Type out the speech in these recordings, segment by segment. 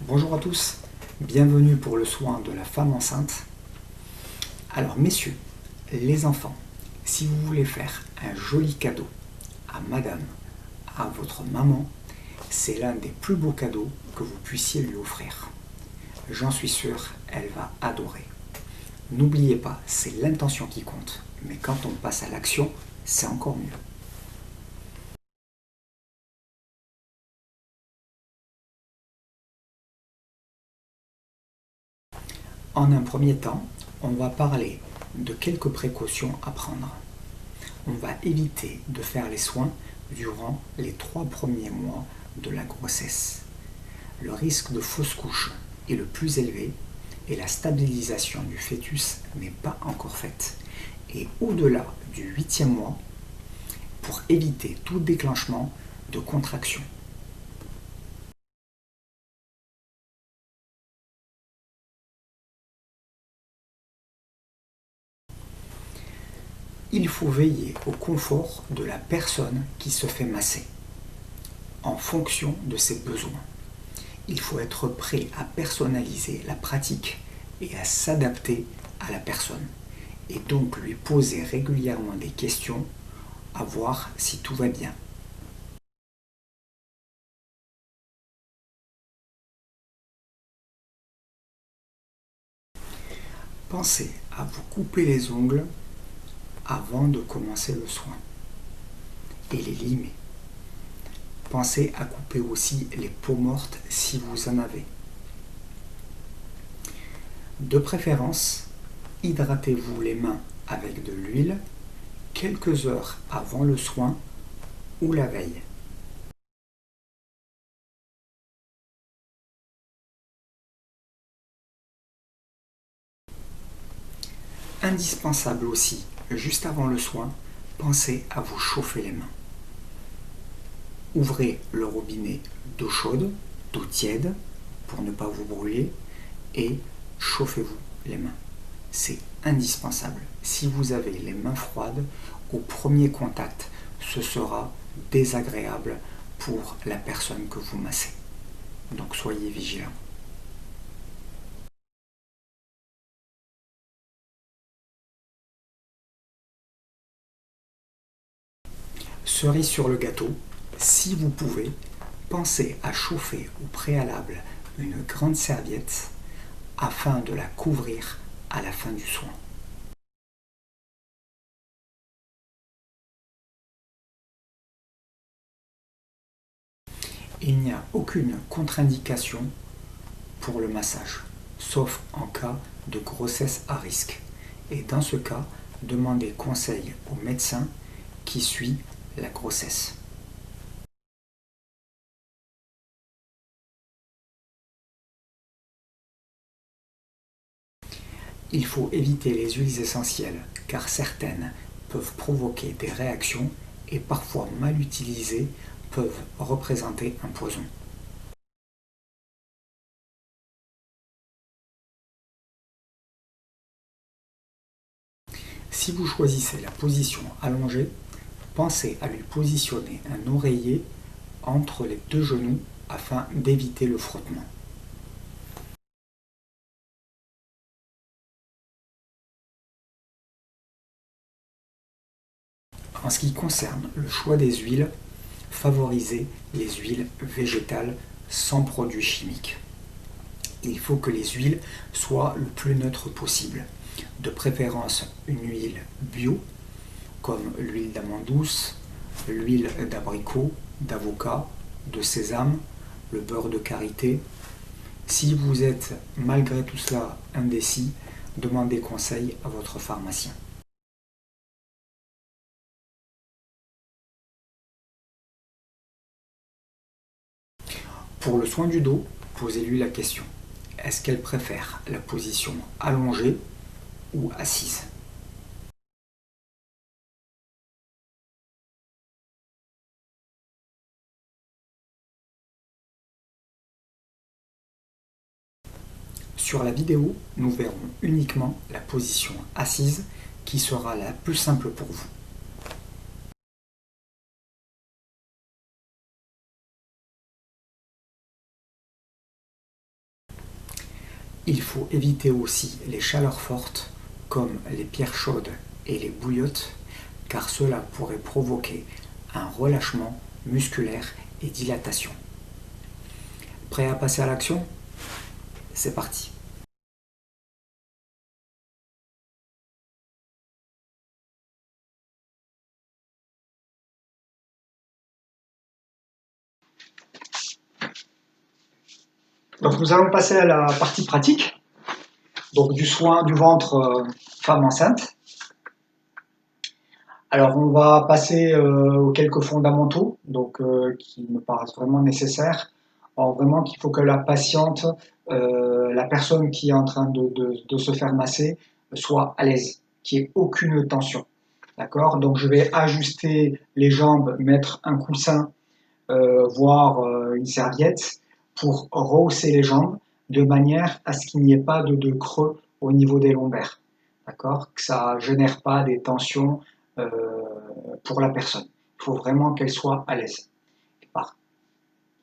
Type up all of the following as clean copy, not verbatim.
Bonjour à tous, bienvenue pour le soin de la femme enceinte. Alors messieurs, les enfants, si vous voulez faire un joli cadeau à madame, à votre maman, c'est l'un des plus beaux cadeaux que vous puissiez lui offrir. J'en suis sûr, elle va adorer. N'oubliez pas, c'est l'intention qui compte, mais quand on passe à l'action, c'est encore mieux. En un premier temps, on va parler de quelques précautions à prendre. On va éviter de faire les soins durant les 3 premiers mois de la grossesse. Le risque de fausse couche est le plus élevé et la stabilisation du fœtus n'est pas encore faite. Et au-delà du 8e mois, pour éviter tout déclenchement de contraction. Il faut veiller au confort de la personne qui se fait masser, en fonction de ses besoins. Il faut être prêt à personnaliser la pratique et à s'adapter à la personne. Et donc lui poser régulièrement des questions à voir si tout va bien. Pensez à vous couper les ongles avant de commencer le soin et les limer. Pensez à couper aussi les peaux mortes si vous en avez. De préférence, hydratez-vous les mains avec de l'huile quelques heures avant le soin ou la veille. Indispensable aussi, juste avant le soin, pensez à vous chauffer les mains. Ouvrez le robinet d'eau chaude, d'eau tiède, pour ne pas vous brûler, et chauffez-vous les mains. C'est indispensable. Si vous avez les mains froides, au premier contact, ce sera désagréable pour la personne que vous massez. Donc soyez vigilants. Cerise sur le gâteau, si vous pouvez, pensez à chauffer au préalable une grande serviette afin de la couvrir à la fin du soin. Il n'y a aucune contre-indication pour le massage, sauf en cas de grossesse à risque. Et dans ce cas, demandez conseil au médecin qui suit la grossesse. Il faut éviter les huiles essentielles car certaines peuvent provoquer des réactions et parfois mal utilisées peuvent représenter un poison. Si vous choisissez la position allongée, pensez à lui positionner un oreiller entre les deux genoux afin d'éviter le frottement. En ce qui concerne le choix des huiles, favorisez les huiles végétales sans produits chimiques. Il faut que les huiles soient le plus neutres possible. De préférence une huile bio, comme l'huile d'amande douce, l'huile d'abricot, d'avocat, de sésame, le beurre de karité. Si vous êtes malgré tout cela indécis, demandez conseil à votre pharmacien. Pour le soin du dos, posez-lui la question. Est-ce qu'elle préfère la position allongée ou assise? Sur la vidéo, nous verrons uniquement la position assise qui sera la plus simple pour vous. Il faut éviter aussi les chaleurs fortes comme les pierres chaudes et les bouillottes car cela pourrait provoquer un relâchement musculaire et dilatation. Prêt à passer à l'action? C'est parti. Donc nous allons passer à la partie pratique, donc du soin du ventre femme enceinte. Alors on va passer aux quelques fondamentaux, donc qui me paraissent vraiment nécessaires. Alors vraiment qu'il faut que la patiente, la personne qui est en train de se faire masser, soit à l'aise, qu'il n'y ait aucune tension. D'accord? Donc je vais ajuster les jambes, mettre un coussin, voire une serviette, pour rehausser les jambes de manière à ce qu'il n'y ait pas de creux au niveau des lombaires. D'accord? Que ça ne génère pas des tensions euh, pour la personne. Il faut vraiment qu'elle soit à l'aise.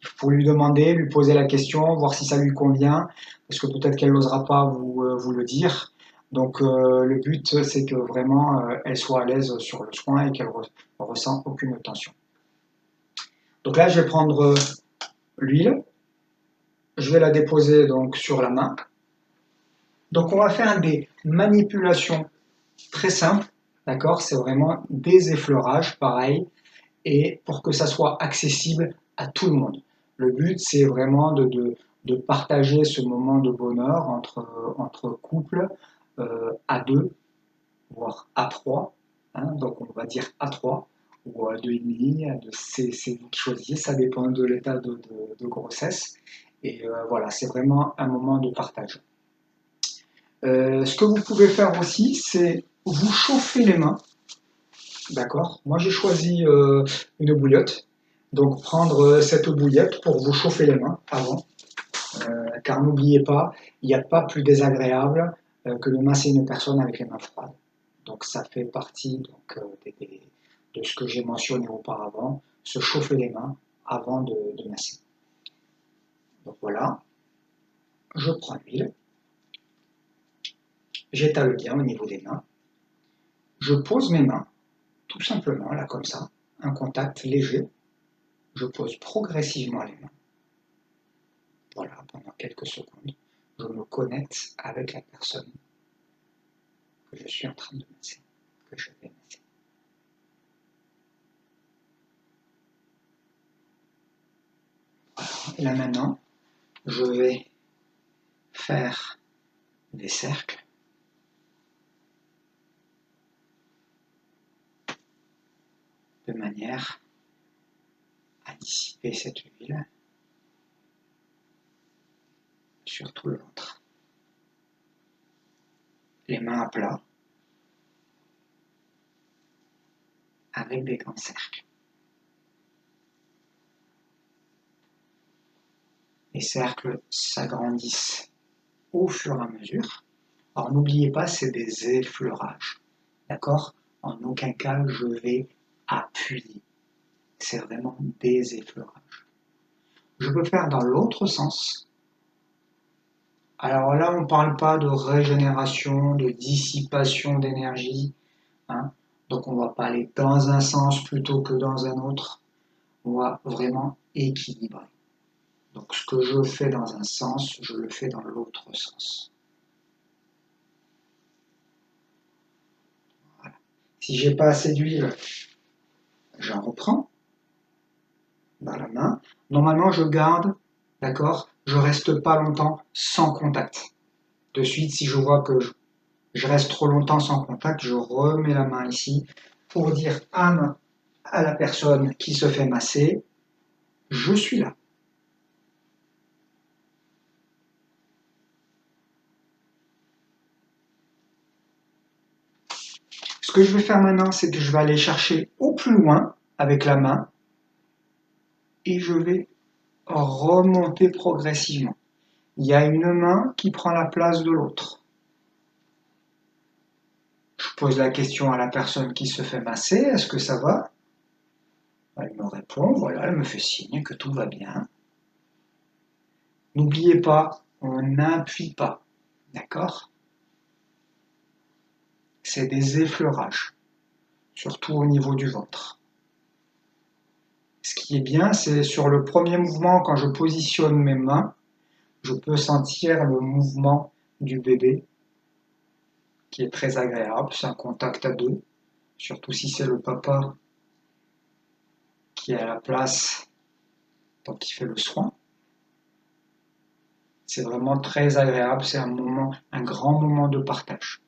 Il faut lui demander, lui poser la question, voir si ça lui convient, parce que peut-être qu'elle n'osera pas vous le dire. Donc le but, c'est que vraiment elle soit à l'aise sur le soin et qu'elle ne ressent aucune tension. Donc là, je vais prendre l'huile, je vais la déposer donc sur la main. Donc on va faire des manipulations très simples, d'accord? C'est vraiment des effleurages, pareil, et pour que ça soit accessible à tout le monde. Le but, c'est vraiment de partager ce moment de bonheur entre couples à deux, voire à trois. Hein, donc on va dire à trois ou à deux et demi, c'est vous qui choisissez, ça dépend de l'état de grossesse. Et voilà, c'est vraiment un moment de partage. Ce que vous pouvez faire aussi, c'est vous chauffer les mains. D'accord. Moi, j'ai choisi une bouillotte. Donc, prendre cette bouillotte pour vous chauffer les mains avant. Car n'oubliez pas, il n'y a pas plus désagréable que de masser une personne avec les mains froides. Donc, ça fait partie de ce que j'ai mentionné auparavant, se chauffer les mains avant de masser. Donc, voilà. Je prends l'huile. J'étale bien au niveau des mains. Je pose mes mains, tout simplement, là, comme ça. Un contact léger. Je pose progressivement les mains. Voilà, pendant quelques secondes, je me connecte avec la personne que je suis en train de masser, que je vais masser. Voilà. Et là maintenant, je vais faire des cercles de manière à dissiper cette huile sur tout le ventre. Les mains à plat, avec des grands cercles. Les cercles s'agrandissent au fur et à mesure. Alors n'oubliez pas, c'est des effleurages. D'accord? En aucun cas, je vais appuyer. C'est vraiment des effleurages. Je peux faire dans l'autre sens. Alors là, on ne parle pas de régénération, de dissipation d'énergie. Hein. Donc on ne va pas aller dans un sens plutôt que dans un autre. On va vraiment équilibrer. Donc ce que je fais dans un sens, je le fais dans l'autre sens. Voilà. Si j'ai pas assez d'huile, j'en reprends dans la main. Normalement, je garde, d'accord? Je reste pas longtemps sans contact. De suite, si je vois que je reste trop longtemps sans contact, je remets la main ici pour dire à la personne qui se fait masser, je suis là. Ce que je vais faire maintenant, c'est que je vais aller chercher au plus loin avec la main et je vais remonter progressivement. Il y a une main qui prend la place de l'autre. Je pose la question à la personne qui se fait masser, est-ce que ça va? Elle me répond, voilà, elle me fait signe que tout va bien. N'oubliez pas, on n'appuie pas. D'accord? C'est des effleurages, surtout au niveau du ventre. Ce qui est bien, c'est sur le premier mouvement, quand je positionne mes mains, je peux sentir le mouvement du bébé qui est très agréable. C'est un contact à deux, surtout si c'est le papa qui est à la place, donc qui fait le soin. C'est vraiment très agréable, c'est un moment, un grand moment de partage.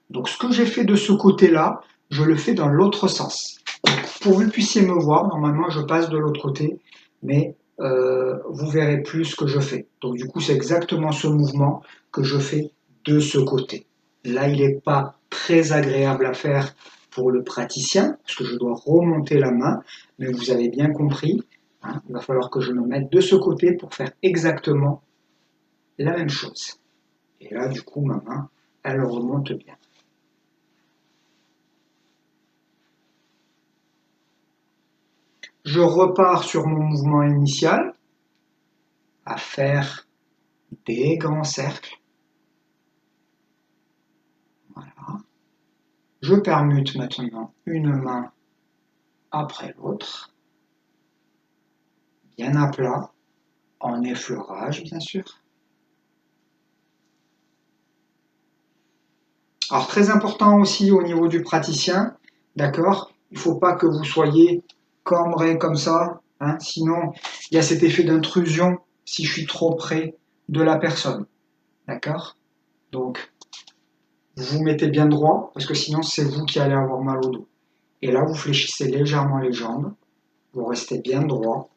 Donc ce que j'ai fait de ce côté-là, je le fais dans l'autre sens. Donc, pour que vous puissiez me voir, normalement je passe de l'autre côté, mais vous verrez plus ce que je fais. Donc du coup c'est exactement ce mouvement que je fais de ce côté. Là il n'est pas très agréable à faire pour le praticien, parce que je dois remonter la main, mais vous avez bien compris, hein, il va falloir que je me mette de ce côté pour faire exactement la même chose. Et là du coup ma main, elle remonte bien. Je repars sur mon mouvement initial, à faire des grands cercles. Voilà. Je permute maintenant une main après l'autre, bien à plat, en effleurage bien sûr. Alors très important aussi au niveau du praticien, d'accord? Il ne faut pas que vous soyez cambré comme ça, hein, sinon il y a cet effet d'intrusion si je suis trop près de la personne, d'accord? Donc vous vous mettez bien droit, parce que sinon c'est vous qui allez avoir mal au dos. Et là, vous fléchissez légèrement les jambes, vous restez bien droit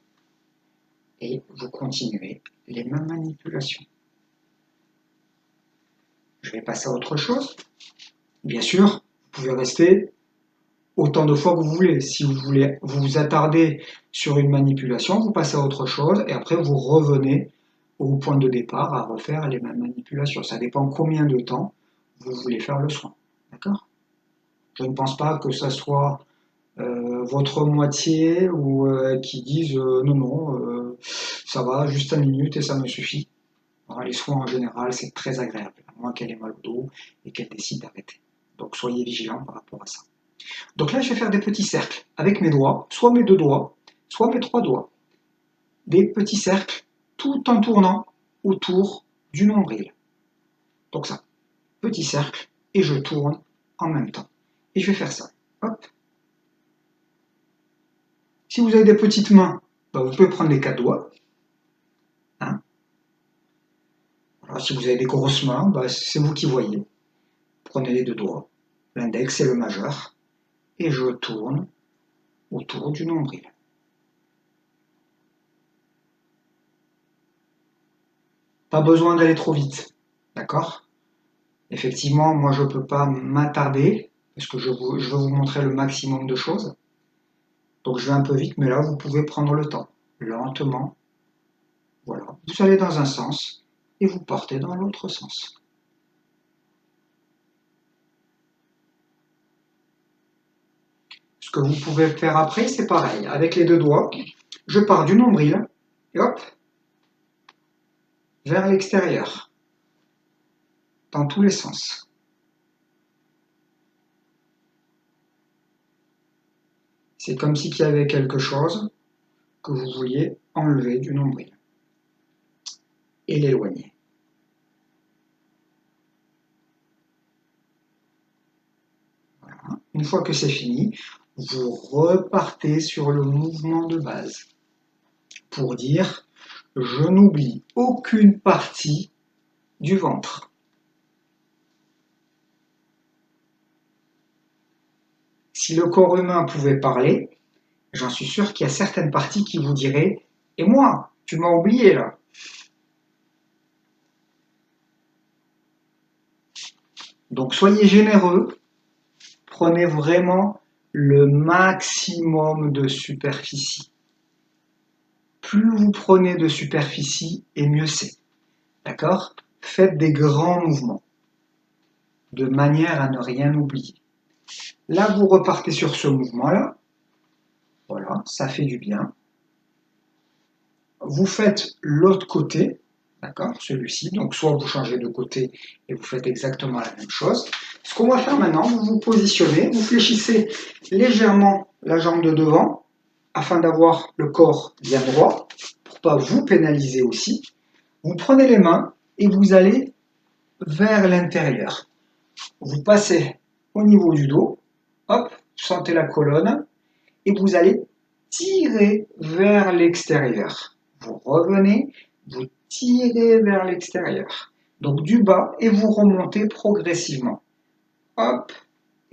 et vous continuez les mêmes manipulations. Je vais passer à autre chose. Bien sûr, vous pouvez rester autant de fois que vous voulez. Si vous voulez vous attarder sur une manipulation, vous passez à autre chose et après vous revenez au point de départ à refaire les mêmes manipulations. Ça dépend combien de temps vous voulez faire le soin. D'accord? Je ne pense pas que ça soit votre moitié ou qui disent non, non, ça va, juste 5 minutes et ça me suffit. Alors, les soins en général, c'est très agréable, à moins qu'elle ait mal au dos et qu'elle décide d'arrêter. Donc soyez vigilants par rapport à ça. Donc là, je vais faire des petits cercles avec mes doigts, soit mes deux doigts, soit mes trois doigts. Des petits cercles tout en tournant autour du nombril. Donc ça, petit cercle, et je tourne en même temps. Et je vais faire ça. Hop. Si vous avez des petites mains, ben vous pouvez prendre les quatre doigts. Hein. Alors, si vous avez des grosses mains, ben c'est vous qui voyez. Prenez les deux doigts, l'index et le majeur, et je tourne autour du nombril. Pas besoin d'aller trop vite, d'accord? Effectivement, moi je ne peux pas m'attarder, parce que je veux vous montrer le maximum de choses. Donc je vais un peu vite, mais là vous pouvez prendre le temps, lentement. Voilà, vous allez dans un sens et vous partez dans l'autre sens. Ce que vous pouvez faire après, c'est pareil. Avec les deux doigts, je pars du nombril et hop, vers l'extérieur, dans tous les sens. C'est comme s'il y avait quelque chose que vous vouliez enlever du nombril et l'éloigner. Voilà. Une fois que c'est fini, vous repartez sur le mouvement de base pour dire je n'oublie aucune partie du ventre. Si le corps humain pouvait parler, j'en suis sûr qu'il y a certaines parties qui vous diraient « Et moi, tu m'as oublié là !» Donc soyez généreux, prenez vraiment le maximum de superficie. Plus vous prenez de superficie, et mieux c'est. D'accord? Faites des grands mouvements, de manière à ne rien oublier. Là, vous repartez sur ce mouvement-là. Voilà, ça fait du bien. Vous faites l'autre côté, D'accord, celui-ci. Donc soit vous changez de côté et vous faites exactement la même chose. Ce qu'on va faire maintenant, vous vous positionnez, vous fléchissez légèrement la jambe de devant afin d'avoir le corps bien droit, pour pas vous pénaliser aussi. Vous prenez les mains et vous allez vers l'intérieur. Vous passez au niveau du dos, hop, vous sentez la colonne et vous allez tirer vers l'extérieur. Vous revenez, vous tirez vers l'extérieur. Donc du bas et vous remontez progressivement. Hop,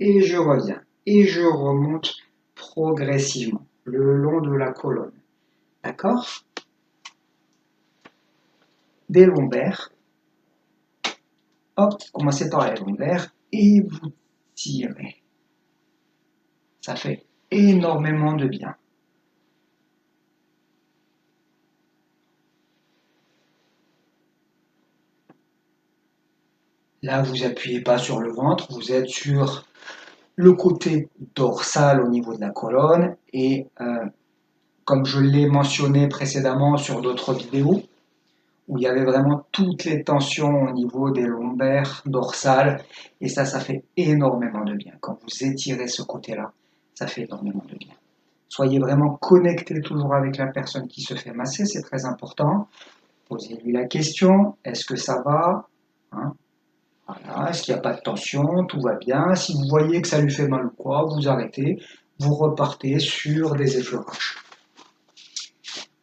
et je reviens. Et je remonte progressivement le long de la colonne. D'accord? Des lombaires. Hop, commencez par les lombaires et vous tirez. Ça fait énormément de bien. Là, vous appuyez pas sur le ventre, vous êtes sur le côté dorsal au niveau de la colonne et comme je l'ai mentionné précédemment sur d'autres vidéos, où il y avait vraiment toutes les tensions au niveau des lombaires, dorsales, et ça fait énormément de bien. Quand vous étirez ce côté-là, ça fait énormément de bien. Soyez vraiment connecté toujours avec la personne qui se fait masser, c'est très important. Posez-lui la question, est-ce que ça va, hein? Voilà, est-ce qu'il n'y a pas de tension, tout va bien. Si vous voyez que ça lui fait mal ou quoi, vous arrêtez, vous repartez sur des effleurages.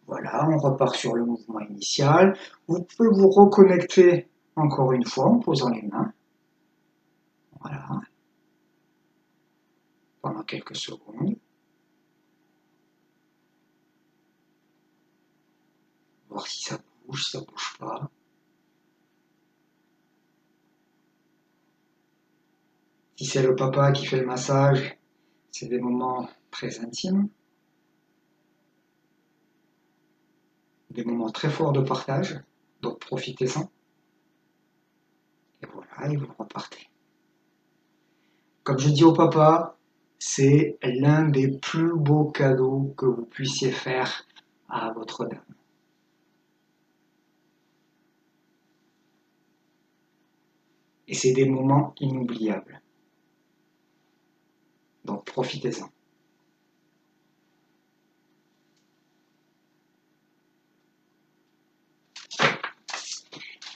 Voilà, on repart sur le mouvement initial. Vous pouvez vous reconnecter encore une fois en posant les mains. Voilà, pendant quelques secondes. Voir si ça bouge pas. Si c'est le papa qui fait le massage, c'est des moments très intimes, des moments très forts de partage, donc profitez-en. Et voilà, et vous repartez. Comme je dis au papa, c'est l'un des plus beaux cadeaux que vous puissiez faire à votre dame. Et c'est des moments inoubliables. Donc profitez-en.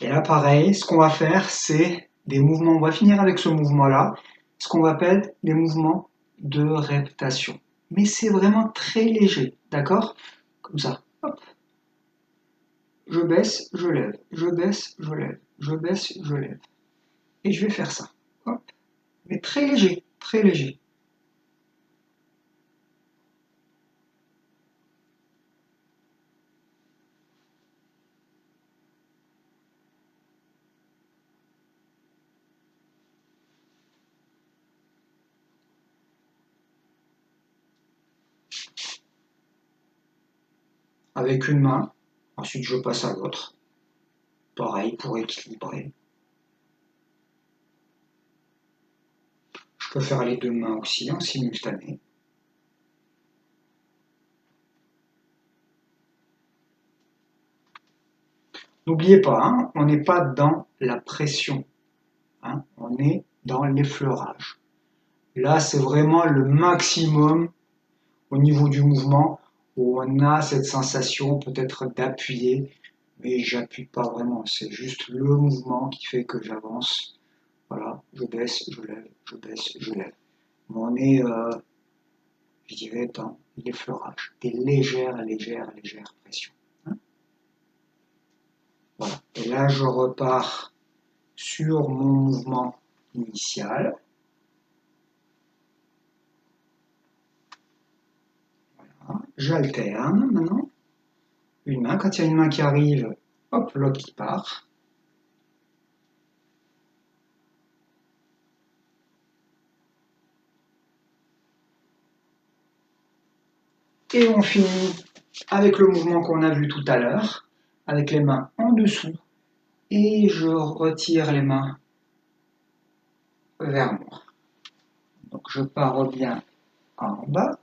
Et là, pareil, ce qu'on va faire, c'est des mouvements. On va finir avec ce mouvement-là, ce qu'on appelle des mouvements de reptation. Mais c'est vraiment très léger, d'accord? Comme ça. Hop. Je baisse, je lève, je baisse, je lève, je baisse, je lève. Et je vais faire ça. Hop. Mais très léger, très léger. Avec une main. Ensuite, je passe à l'autre. Pareil pour équilibrer. Je peux faire les deux mains aussi en simultané. N'oubliez pas, hein, on n'est pas dans la pression, hein, on est dans l'effleurage. Là, c'est vraiment le maximum au niveau du mouvement où on a cette sensation peut-être d'appuyer, mais j'appuie pas vraiment, c'est juste le mouvement qui fait que j'avance. Voilà, je baisse, je lève, je baisse, je lève. Mais on est, je dirais, dans l'effleurage, des légères pressions. Hein. Voilà. Et là, je repars sur mon mouvement initial. Voilà. J'alterne maintenant. Une main, quand il y a une main qui arrive, hop, l'autre qui part. Et on finit avec le mouvement qu'on a vu tout à l'heure, avec les mains en dessous. Et je retire les mains vers moi. Donc je pars bien en bas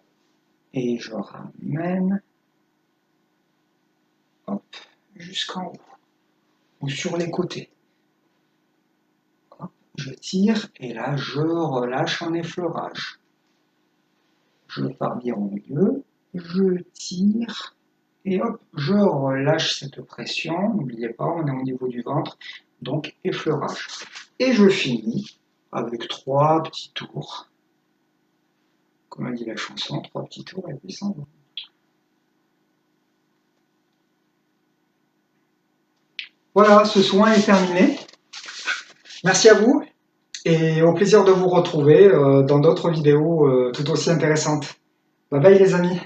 et je ramène hop, jusqu'en haut. ou sur les côtés. Hop, je tire et là je relâche en effleurage. Je pars bien au milieu, je tire et hop, je relâche cette pression. N'oubliez pas, on est au niveau du ventre, donc effleurage. Et je finis avec 3 petits tours. Comme a dit la chanson, 3 petits tours et puis ça va. Voilà, ce soin est terminé. Merci à vous et au plaisir de vous retrouver dans d'autres vidéos tout aussi intéressantes. Bye bye les amis.